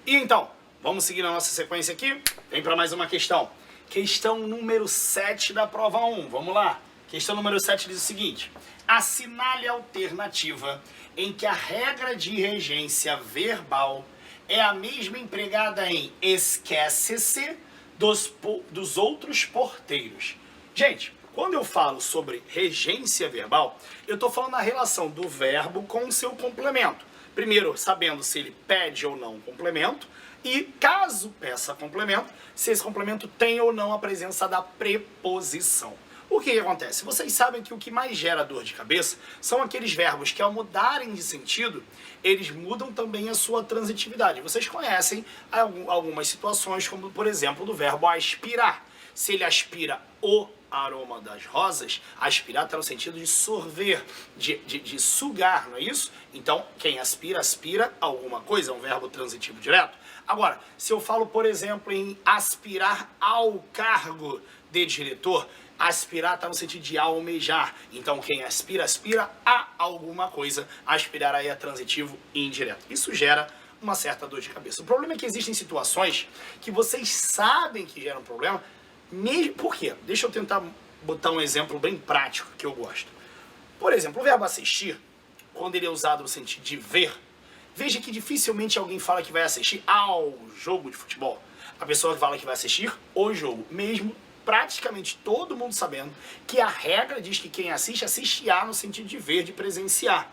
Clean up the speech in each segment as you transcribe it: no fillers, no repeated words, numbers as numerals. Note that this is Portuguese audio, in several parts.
E então, vamos seguir a nossa sequência aqui? Vem para mais uma questão. Questão número 7 da prova 1. Vamos lá. Questão número 7 diz o seguinte. Assinale a alternativa em que a regra de regência verbal é a mesma empregada em esquece-se dos outros porteiros. Gente, quando eu falo sobre regência verbal, eu estou falando da relação do verbo com o seu complemento. Primeiro, sabendo se ele pede ou não complemento, e caso peça complemento, se esse complemento tem ou não a presença da preposição. O que acontece? Vocês sabem que o que mais gera dor de cabeça são aqueles verbos que, ao mudarem de sentido, eles mudam também a sua transitividade. Vocês conhecem algumas situações, como, por exemplo, do verbo aspirar. Se ele aspira o aroma das rosas, aspirar está no sentido de sorver, de sugar, não é isso? Então, quem aspira, aspira alguma coisa, é um verbo transitivo direto. Agora, se eu falo, por exemplo, em aspirar ao cargo de diretor, aspirar está no sentido de almejar. Então, quem aspira, aspira a alguma coisa. Aspirar aí é transitivo indireto. Isso gera uma certa dor de cabeça. O problema é que existem situações que vocês sabem que geram problema, mesmo. Por quê? Deixa eu tentar botar um exemplo bem prático que eu gosto. Por exemplo, o verbo assistir, quando ele é usado no sentido de ver, veja que dificilmente alguém fala que vai assistir ao jogo de futebol. A pessoa fala que vai assistir o jogo, mesmo praticamente todo mundo sabendo que a regra diz que quem assiste, assiste a no sentido de ver, de presenciar.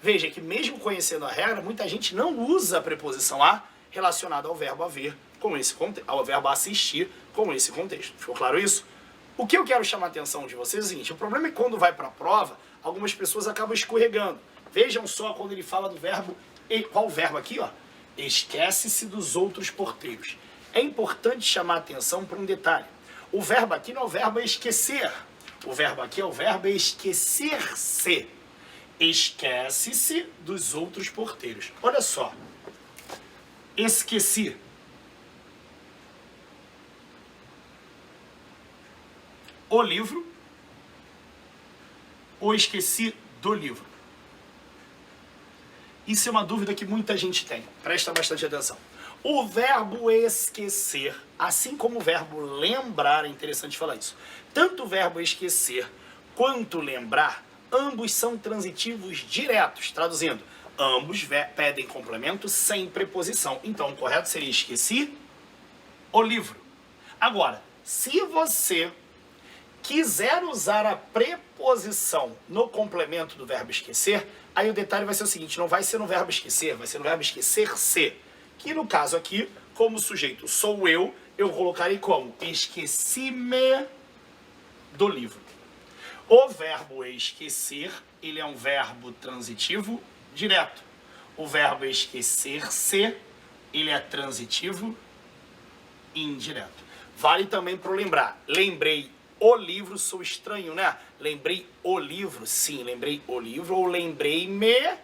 Veja que mesmo conhecendo a regra, muita gente não usa a preposição a relacionada ao verbo haver, ao verbo assistir, com esse contexto. Ficou claro isso? O que eu quero chamar a atenção de vocês é o seguinte, o problema é que quando vai para a prova, algumas pessoas acabam escorregando. Vejam só quando ele fala do verbo, qual o verbo aqui, ó? Esquece-se dos outros porteiros. É importante chamar a atenção para um detalhe. O verbo aqui não é o verbo esquecer. O verbo aqui é o verbo esquecer-se. Esquece-se dos outros porteiros. Olha só. Esqueci. O livro. Ou esqueci do livro. Isso é uma dúvida que muita gente tem. Presta bastante atenção. O verbo esquecer, assim como o verbo lembrar, é interessante falar isso. Tanto o verbo esquecer quanto lembrar, ambos são transitivos diretos. Traduzindo, ambos pedem complemento sem preposição. Então, o correto seria esqueci o livro. Agora, se você quiser usar a preposição no complemento do verbo esquecer, aí o detalhe vai ser o seguinte, não vai ser no verbo esquecer, vai ser no verbo esquecer-se. Que no caso aqui, como sujeito sou eu colocarei como esqueci-me do livro. O verbo esquecer, ele é um verbo transitivo direto. O verbo esquecer-se, ele é transitivo indireto. Vale também para lembrar. Lembrei o livro, sou estranho, né? Lembrei o livro, sim, lembrei o livro, ou lembrei-me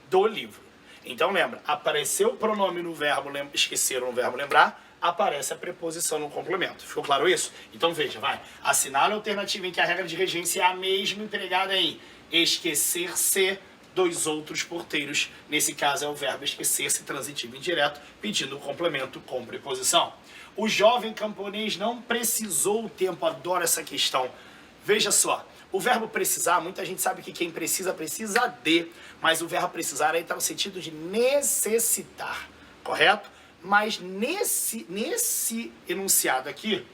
do livro. Então lembra, apareceu o pronome no verbo esquecer ou no verbo lembrar, aparece a preposição no complemento. Ficou claro isso? Então veja, vai. Assinale a alternativa em que a regra de regência é a mesma empregada em esquecer-se dos outros porteiros. Nesse caso é o verbo esquecer-se transitivo indireto, pedindo o complemento com preposição. O jovem camponês não precisou o tempo. Adoro essa questão. Veja só. O verbo precisar, muita gente sabe que quem precisa, precisa de, mas o verbo precisar aí está no sentido de necessitar, correto? Mas nesse enunciado aqui,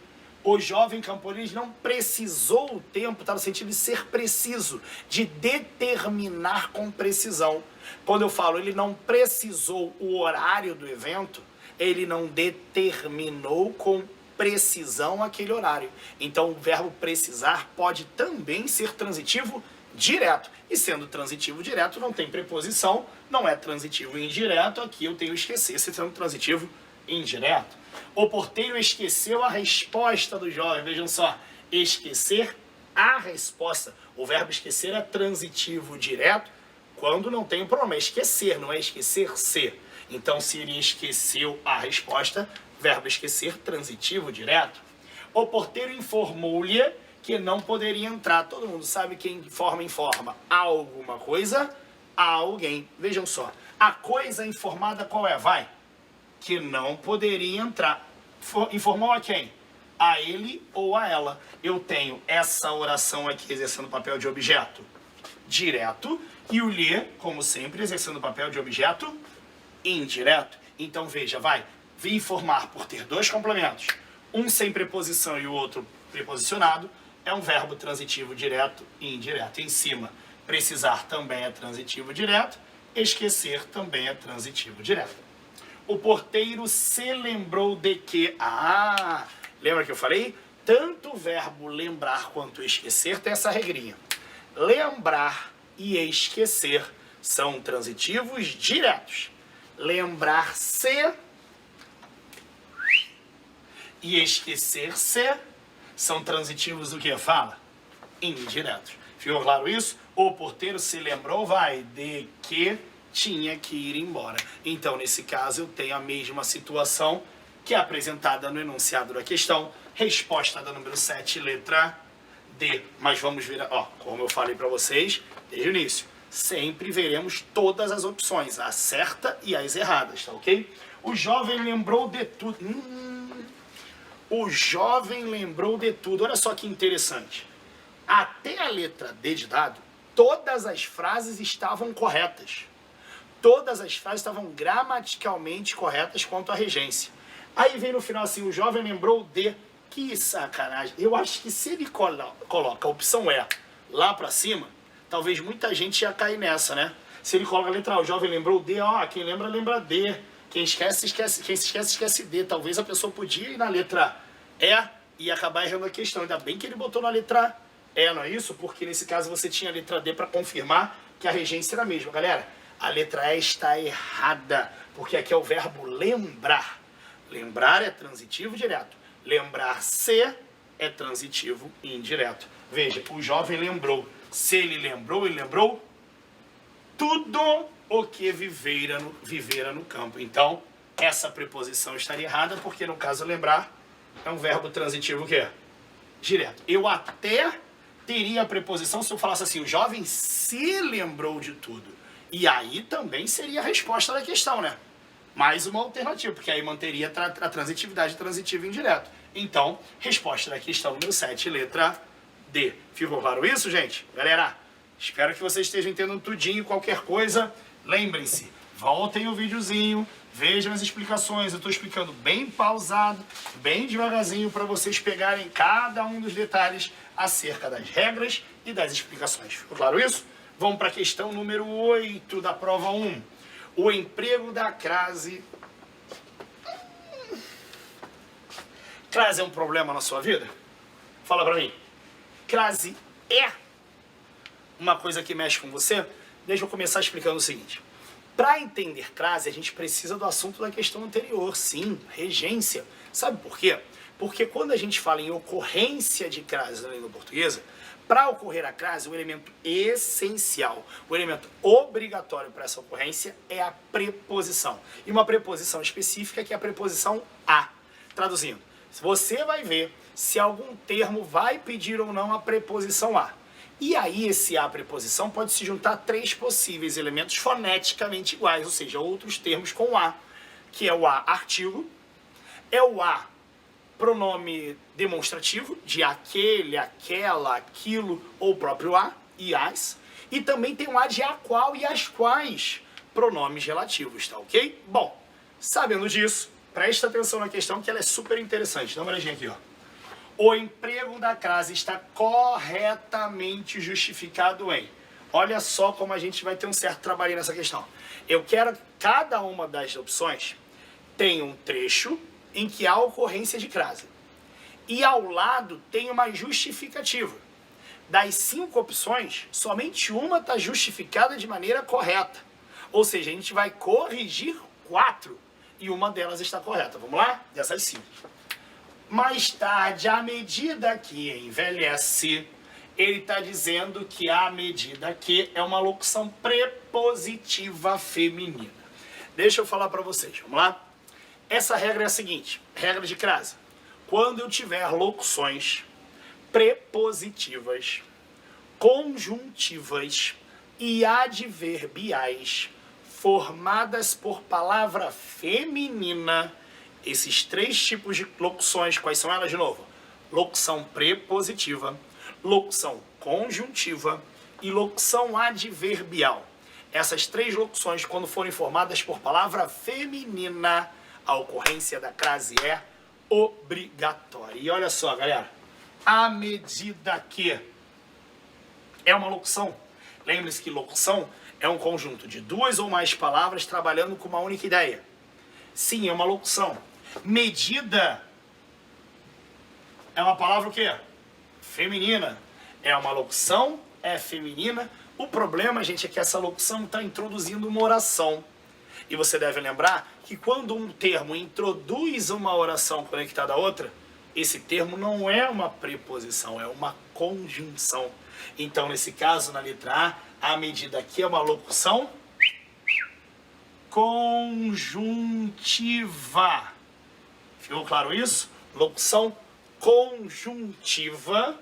o jovem camponês não precisou o tempo, está no sentido de ser preciso, de determinar com precisão. Quando eu falo ele não precisou o horário do evento, ele não determinou com precisão aquele horário. Então o verbo precisar pode também ser transitivo direto. E sendo transitivo direto não tem preposição, não é transitivo indireto, aqui eu tenho esquecer, sendo transitivo indireto. O porteiro esqueceu a resposta do jovem, vejam só, esquecer a resposta. O verbo esquecer é transitivo direto quando não tem o pronome, é esquecer, não é esquecer-se. Então se ele esqueceu a resposta, verbo esquecer, transitivo direto. O porteiro informou-lhe que não poderia entrar. Todo mundo sabe que informa alguma coisa a alguém. Vejam só, a coisa informada qual é? Vai. que não poderia entrar. Informou a quem? A ele ou a ela. Eu tenho essa oração aqui exercendo o papel de objeto direto e o lhe, como sempre, exercendo o papel de objeto indireto. Então veja, vai informar por ter dois complementos, um sem preposição e o outro preposicionado, é um verbo transitivo direto e indireto. Em cima, precisar também é transitivo direto, esquecer também é transitivo direto. O porteiro se lembrou de que... lembra que eu falei? Tanto o verbo lembrar quanto esquecer tem essa regrinha. Lembrar e esquecer são transitivos diretos. Lembrar-se e esquecer-se são transitivos do que? Fala? Indiretos. Ficou claro isso? O porteiro se lembrou, de que tinha que ir embora. Então, nesse caso, eu tenho a mesma situação que é apresentada no enunciado da questão. Resposta da número 7, letra D. Mas vamos ver, como eu falei para vocês desde o início, sempre veremos todas as opções, a certa e as erradas, tá ok? O jovem lembrou de tudo. O jovem lembrou de tudo. Olha só que interessante. Até a letra D de dado, todas as frases estavam corretas. Todas as frases estavam gramaticalmente corretas quanto à regência. Aí vem no final assim, o jovem lembrou de... Que sacanagem. Eu acho que se ele coloca a opção E lá pra cima, talvez muita gente ia cair nessa, né? Se ele coloca a letra A, o jovem lembrou D, quem lembra, lembra D. Quem esquece, esquece. Quem se esquece, esquece D. Talvez a pessoa podia ir na letra E acabar errando a questão. Ainda bem que ele botou na letra E, não é isso? Porque nesse caso você tinha a letra D para confirmar que a regência era a mesma. Galera, a letra E está errada, porque aqui é o verbo lembrar. Lembrar é transitivo direto. Lembrar-se é transitivo indireto. Veja, o jovem lembrou. Se ele lembrou tudo o que vivera no campo. Então, essa preposição estaria errada, porque no caso lembrar é um verbo transitivo o quê? Direto. Eu até teria a preposição se eu falasse assim, o jovem se lembrou de tudo. E aí também seria a resposta da questão, né? Mais uma alternativa, porque aí manteria a transitividade transitiva indireto. Então, resposta da questão número 7, letra D. Ficou claro isso, gente? Galera, espero que vocês estejam entendendo tudinho. Qualquer coisa, lembrem-se, voltem o videozinho, vejam as explicações. Eu estou explicando bem pausado, bem devagarzinho, para vocês pegarem cada um dos detalhes acerca das regras e das explicações. Ficou claro isso? Vamos para a questão número 8 da prova 1. O emprego da crase. Crase é um problema na sua vida? Fala pra mim. Crase é uma coisa que mexe com você? Deixa eu começar explicando o seguinte. Para entender crase, a gente precisa do assunto da questão anterior. Sim, regência. Sabe por quê? Porque quando a gente fala em ocorrência de crase na língua portuguesa, para ocorrer a crase, o elemento essencial, o elemento obrigatório para essa ocorrência é a preposição. E uma preposição específica que é a preposição a. Traduzindo, você vai ver se algum termo vai pedir ou não a preposição a. E aí esse a preposição pode se juntar a três possíveis elementos foneticamente iguais, ou seja, outros termos com a, que é o a artigo, é o a pronome demonstrativo, de aquele, aquela, aquilo, ou o próprio a, e as. E também tem o a de a qual e as quais, pronomes relativos, tá ok? Bom, sabendo disso, presta atenção na questão que ela é super interessante. Dá uma olhadinha aqui, ó. O emprego da crase está corretamente justificado em... Olha só como a gente vai ter um certo trabalho nessa questão. Eu quero que cada uma das opções tenha um trecho em que há ocorrência de crase. E ao lado tem uma justificativa. Das 5 opções, somente uma está justificada de maneira correta. Ou seja, a gente vai corrigir 4 e uma delas está correta. Vamos lá? Dessas 5. Mais tarde, à medida que envelhece, ele está dizendo que à medida que é uma locução prepositiva feminina. Deixa eu falar para vocês, vamos lá? Essa regra é a seguinte, regra de crase. Quando eu tiver locuções prepositivas, conjuntivas e adverbiais formadas por palavra feminina, esses 3 tipos de locuções, quais são elas de novo? Locução prepositiva, locução conjuntiva e locução adverbial. Essas 3 locuções, quando forem formadas por palavra feminina, a ocorrência da crase é obrigatória. E olha só, galera, à medida que é uma locução, lembre-se que locução é um conjunto de 2 ou mais palavras trabalhando com uma única ideia. Sim, é uma locução. Medida é uma palavra o quê? Feminina. É uma locução, é feminina. O problema, gente, é que essa locução está introduzindo uma oração. E você deve lembrar que quando um termo introduz uma oração conectada à outra, esse termo não é uma preposição, é uma conjunção. Então, nesse caso, na letra A, a medida aqui é uma locução conjuntiva. Ficou claro isso? Locução conjuntiva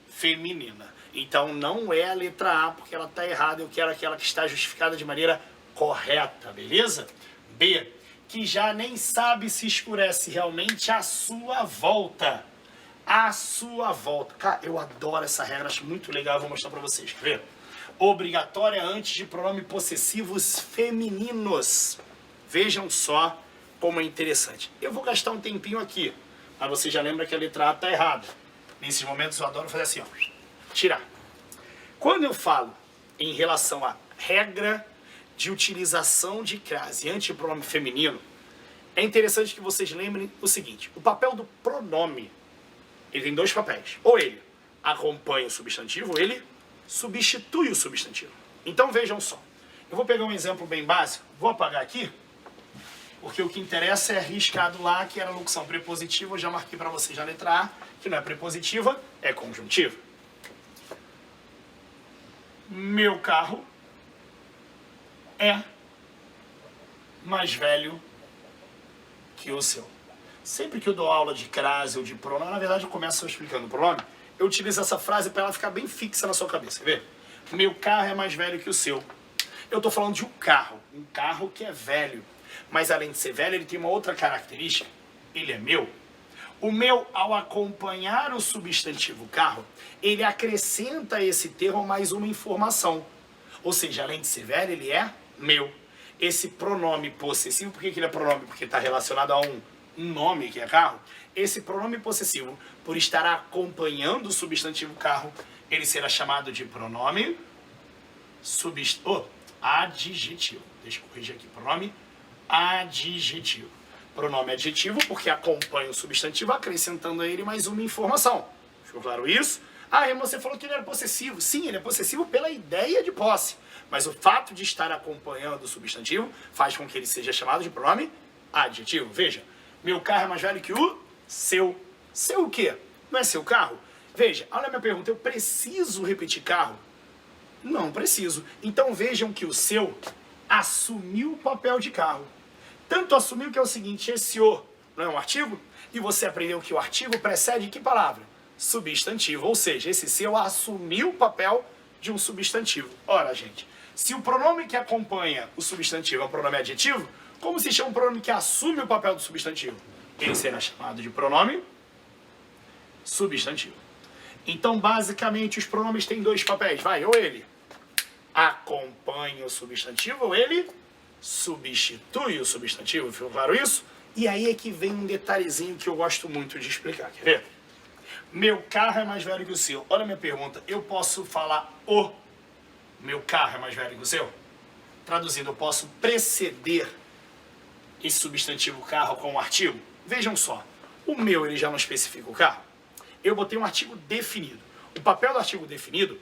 feminina. Então, não é a letra A, porque ela está errada. Eu quero aquela que está justificada de maneira correta, beleza? B, que já nem sabe se escurece realmente à sua volta. À sua volta. Cara, eu adoro essa regra, acho muito legal, vou mostrar pra vocês, quer ver? Obrigatória antes de pronomes possessivos femininos. Vejam só como é interessante. Eu vou gastar um tempinho aqui, mas você já lembra que a letra A está errada. Nesses momentos eu adoro fazer assim, ó. Tirar. Quando eu falo em relação à regra de utilização de crase antes de pronome feminino, é interessante que vocês lembrem o seguinte: o papel do pronome, ele tem 2 papéis. Ou ele acompanha o substantivo, ou ele substitui o substantivo. Então vejam só. Eu vou pegar um exemplo bem básico, vou apagar aqui, porque o que interessa é riscado lá, que era a locução prepositiva. Eu já marquei para vocês na letra A, que não é prepositiva, é conjuntiva. Meu carro é mais velho que o seu. Sempre que eu dou aula de crase ou de pronome, na verdade eu começo explicando o pronome, eu utilizo essa frase para ela ficar bem fixa na sua cabeça, quer ver? Meu carro é mais velho que o seu. Eu estou falando de um carro que é velho, mas além de ser velho, ele tem uma outra característica, ele é meu. O meu, ao acompanhar o substantivo carro, ele acrescenta a esse termo mais uma informação. Ou seja, além de ser velho, ele é meu. Esse pronome possessivo, por que ele é pronome? Porque está relacionado a um nome que é carro. Esse pronome possessivo, por estar acompanhando o substantivo carro, ele será chamado de pronome adjetivo. Deixa eu corrigir aqui. Pronome adjetivo. Pronome adjetivo porque acompanha o substantivo, acrescentando a ele mais uma informação. Ficou claro isso? Ah, você falou que ele era possessivo. Sim, ele é possessivo pela ideia de posse. Mas o fato de estar acompanhando o substantivo faz com que ele seja chamado de pronome adjetivo. Veja, meu carro é mais velho que o seu. Seu o quê? Não é seu carro? Veja, olha a minha pergunta. Eu preciso repetir carro? Não preciso. Então vejam que o seu assumiu o papel de carro. Tanto assumiu que é o seguinte: esse o não é um artigo? E você aprendeu que o artigo precede que palavra? Substantivo. Ou seja, esse seu assumiu o papel de um substantivo. Ora, gente, se o pronome que acompanha o substantivo é um pronome adjetivo, como se chama um pronome que assume o papel do substantivo? Ele será chamado de pronome substantivo. Então, basicamente, os pronomes têm 2 papéis. Vai, ou ele acompanha o substantivo, ou ele substitui o substantivo. Ficou claro isso? E aí é que vem um detalhezinho que eu gosto muito de explicar. Quer ver? Meu carro é mais velho que o seu. Olha a minha pergunta. Eu posso falar o meu carro é mais velho que o seu? Traduzindo, eu posso preceder esse substantivo carro com um artigo? Vejam só. O meu, ele já não especifica o carro. Eu botei um artigo definido. O papel do artigo definido,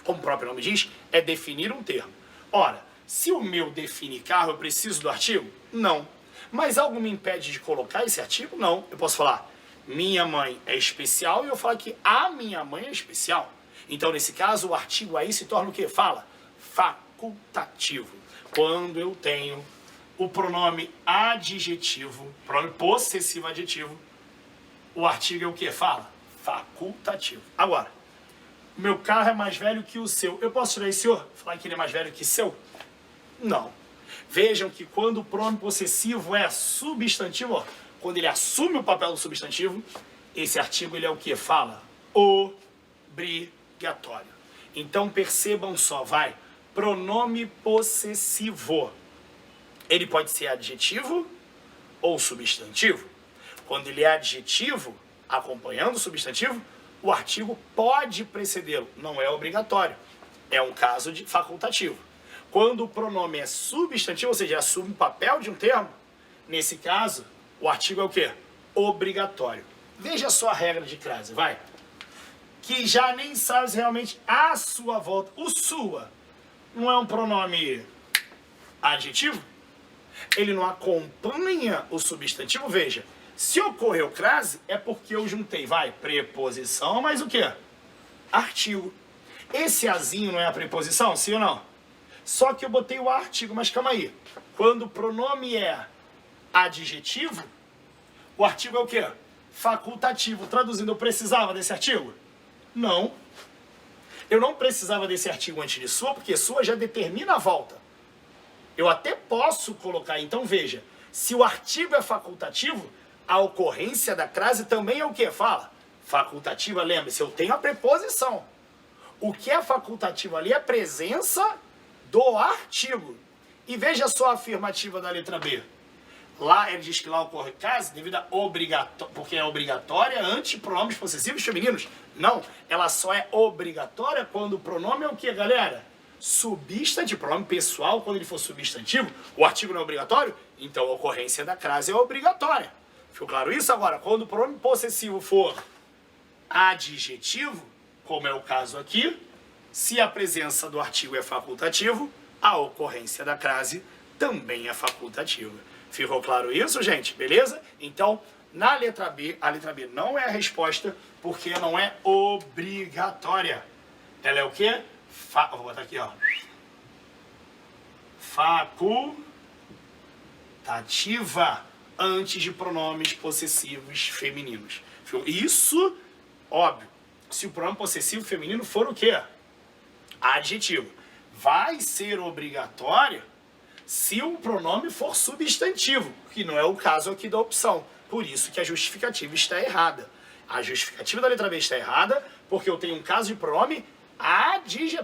como o próprio nome diz, é definir um termo. Ora, se o meu define carro, eu preciso do artigo? Não. Mas algo me impede de colocar esse artigo? Não. Eu posso falar, minha mãe é especial, e eu falar que a minha mãe é especial. Então, nesse caso, o artigo aí se torna o quê? Fala, facultativo. Quando eu tenho o pronome adjetivo, pronome possessivo adjetivo, o artigo é o quê? Fala, facultativo. Agora, meu carro é mais velho que o seu. Eu posso tirar esse o? Falar que ele é mais velho que seu? Não. Vejam que quando o pronome possessivo é substantivo, ó, quando ele assume o papel do substantivo, esse artigo ele é o que? Fala obrigatório. Então percebam só, vai, pronome possessivo. Ele pode ser adjetivo ou substantivo. Quando ele é adjetivo, acompanhando o substantivo, o artigo pode precedê-lo, não é obrigatório. É um caso de facultativo. Quando o pronome é substantivo, ou seja, assume o papel de um termo, nesse caso, o artigo é o quê? Obrigatório. Veja só a regra de crase, vai. Que já nem sabes realmente a sua volta. O sua não é um pronome adjetivo? Ele não acompanha o substantivo? Veja, se ocorreu crase, é porque eu juntei, vai, preposição, mas o quê? Artigo. Esse azinho não é a preposição, sim ou não? Só que eu botei o artigo, mas calma aí. Quando o pronome é adjetivo, o artigo é o quê? Facultativo. Traduzindo, eu precisava desse artigo? Não. Eu não precisava desse artigo antes de sua, porque sua já determina a volta. Eu até posso colocar, então veja, se o artigo é facultativo, a ocorrência da crase também é o quê? Fala. Facultativa, lembre-se, eu tenho a preposição. O que é facultativo ali é a presença do artigo. E veja só a afirmativa da letra B. Lá ele diz que lá ocorre crase devido a porque é obrigatória ante pronomes possessivos femininos. Não, ela só é obrigatória quando o pronome é o que, galera? Substantivo, pronome pessoal, quando ele for substantivo, o artigo não é obrigatório, então a ocorrência da crase é obrigatória. Ficou claro isso? Agora, quando o pronome possessivo for adjetivo, como é o caso aqui, se a presença do artigo é facultativo, a ocorrência da crase também é facultativa. Ficou claro isso, gente? Beleza? Então, na letra B, a letra B não é a resposta, porque não é obrigatória. Ela é o quê? Vou botar aqui, ó. Facultativa antes de pronomes possessivos femininos. Isso, óbvio, se o pronome possessivo feminino for o quê? Adjetivo. Vai ser obrigatório se o pronome for substantivo, que não é o caso aqui da opção. Por isso que a justificativa está errada. A justificativa da letra B está errada, porque eu tenho um caso de pronome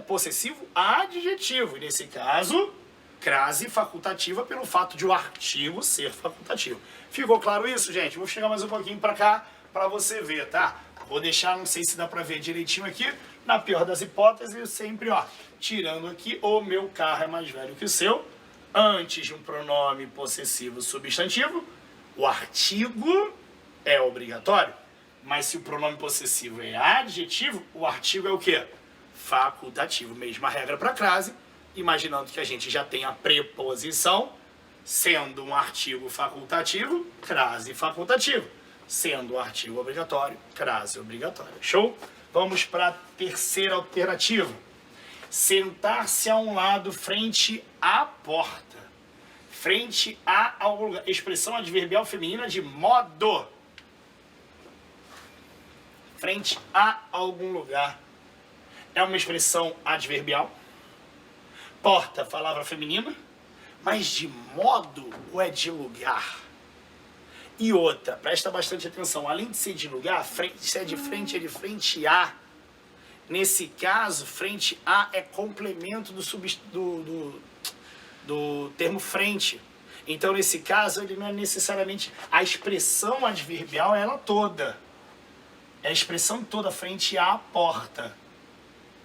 possessivo adjetivo. E nesse caso, crase facultativa pelo fato de o artigo ser facultativo. Ficou claro isso, gente? Vou chegar mais um pouquinho para cá para você ver, tá? Vou deixar, não sei se dá para ver direitinho aqui, na pior das hipóteses, eu sempre, ó, tirando aqui, o meu carro é mais velho que o seu. Antes de um pronome possessivo substantivo, o artigo é obrigatório. Mas se o pronome possessivo é adjetivo, o artigo é o quê? Facultativo. Mesma regra para crase, imaginando que a gente já tem a preposição, sendo um artigo facultativo, crase facultativo. Sendo um artigo obrigatório, crase obrigatória. Show? Vamos para a terceira alternativa. Sentar-se a um lado frente à porta. Frente a algum lugar. Expressão adverbial feminina de modo. Frente a algum lugar. É uma expressão adverbial. Porta, palavra feminina. Mas de modo ou é de lugar? E outra, presta bastante atenção. Além de ser de lugar, se é de frente, é de frente a. Nesse caso, frente a é complemento do termo frente. Então, nesse caso, ele não é necessariamente... A expressão adverbial é ela toda. É a expressão toda frente à porta.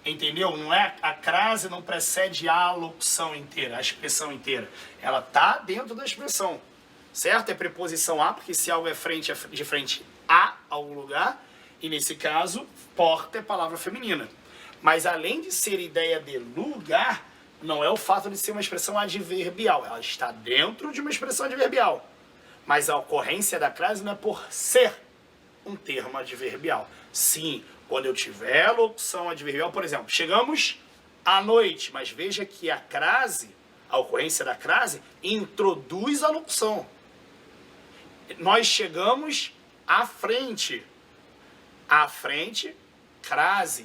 Entendeu? Não é, a crase não precede a locução inteira, a expressão inteira. Ela está dentro da expressão. Certo? É preposição a, porque se algo é de frente a algum lugar... E nesse caso, porta é palavra feminina. Mas além de ser ideia de lugar, não é o fato de ser uma expressão adverbial. Ela está dentro de uma expressão adverbial. Mas a ocorrência da crase não é por ser um termo adverbial. Sim, quando eu tiver a locução adverbial, por exemplo, chegamos à noite, mas veja que a crase, a ocorrência da crase, introduz a locução. Nós chegamos à frente. À frente, crase,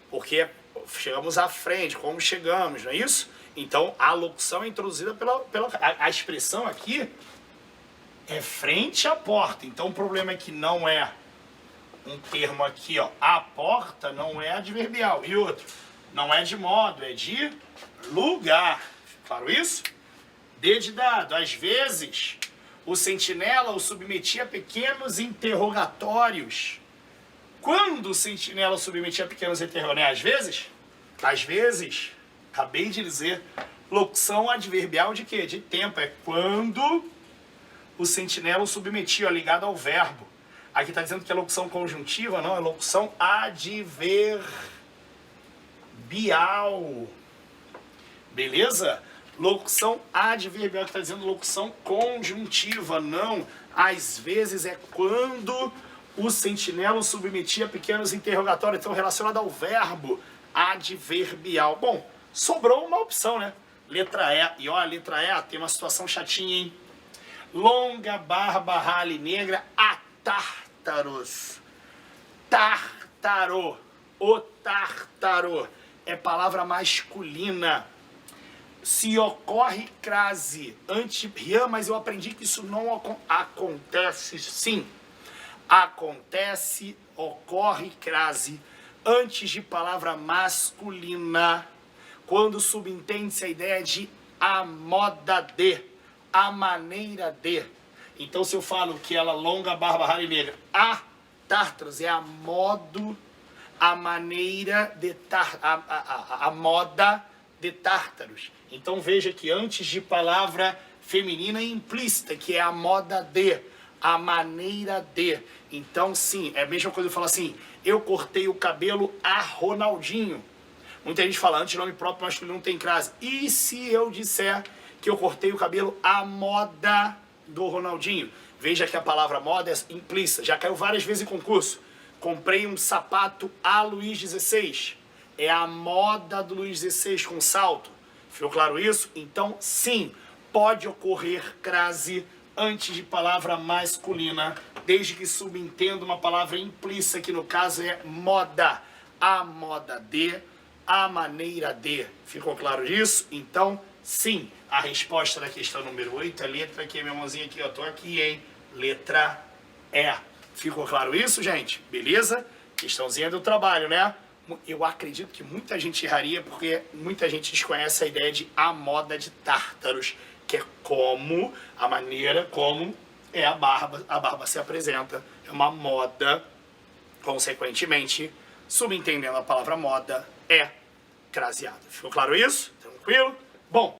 porque chegamos à frente, como chegamos, não é isso? Então, a locução é introduzida a expressão aqui é frente à porta. Então, o problema é que não é um termo aqui, ó, a porta não é adverbial. E outro, não é de modo, é de lugar. Claro isso? D de dado. Às vezes, o sentinela o submetia a pequenos interrogatórios. Quando o sentinela o submetia a pequenos interrogatórios? Às vezes, acabei de dizer, locução adverbial de quê? De tempo. É quando o sentinela o submetia, ligado ao verbo. Aqui está dizendo que é locução conjuntiva, não, é locução adverbial. Beleza? Locução adverbial, que está dizendo locução conjuntiva, não. Às vezes é quando o sentinela o submetia a pequenos interrogatórios, então relacionado ao verbo adverbial. Bom, sobrou uma opção, né? Letra E. E olha, a letra E tem uma situação chatinha, hein? Longa barba rale negra a tártaros. Tártaro. O tártaro é palavra masculina. Se ocorre crase antes... Rian, mas eu aprendi que isso não acontece. Sim. Acontece, ocorre crase antes de palavra masculina, quando subentende-se a ideia de a moda de, a maneira de. Então, se eu falo que ela longa barba rala e negra, a tártaros é a modo, a maneira de a moda de tártaros. Então, veja que antes de palavra feminina implícita, que é a moda de, a maneira de. Então, sim, é a mesma coisa eu falar assim, eu cortei o cabelo a Ronaldinho. Muita gente fala, antes nome próprio masculino não tem crase. E se eu disser que eu cortei o cabelo à moda do Ronaldinho? Veja que a palavra moda é implícita, já caiu várias vezes em concurso. Comprei um sapato a Luiz XVI. É a moda do Luiz XVI com salto. Ficou claro isso? Então, sim, pode ocorrer crase antes de palavra masculina, desde que subentenda uma palavra implícita, que no caso é moda. A moda de, a maneira de. Ficou claro isso? Então, sim, a resposta da questão número 8 é letra aqui, minha mãozinha aqui, ó, tô aqui, hein? Letra E. Ficou claro isso, gente? Beleza? Questãozinha do trabalho, né? Eu acredito que muita gente erraria, porque muita gente desconhece a ideia de a moda de tártaros, que é como, a maneira como é a barba se apresenta. É uma moda, consequentemente, subentendendo a palavra moda, é craseada. Ficou claro isso? Tranquilo? Bom.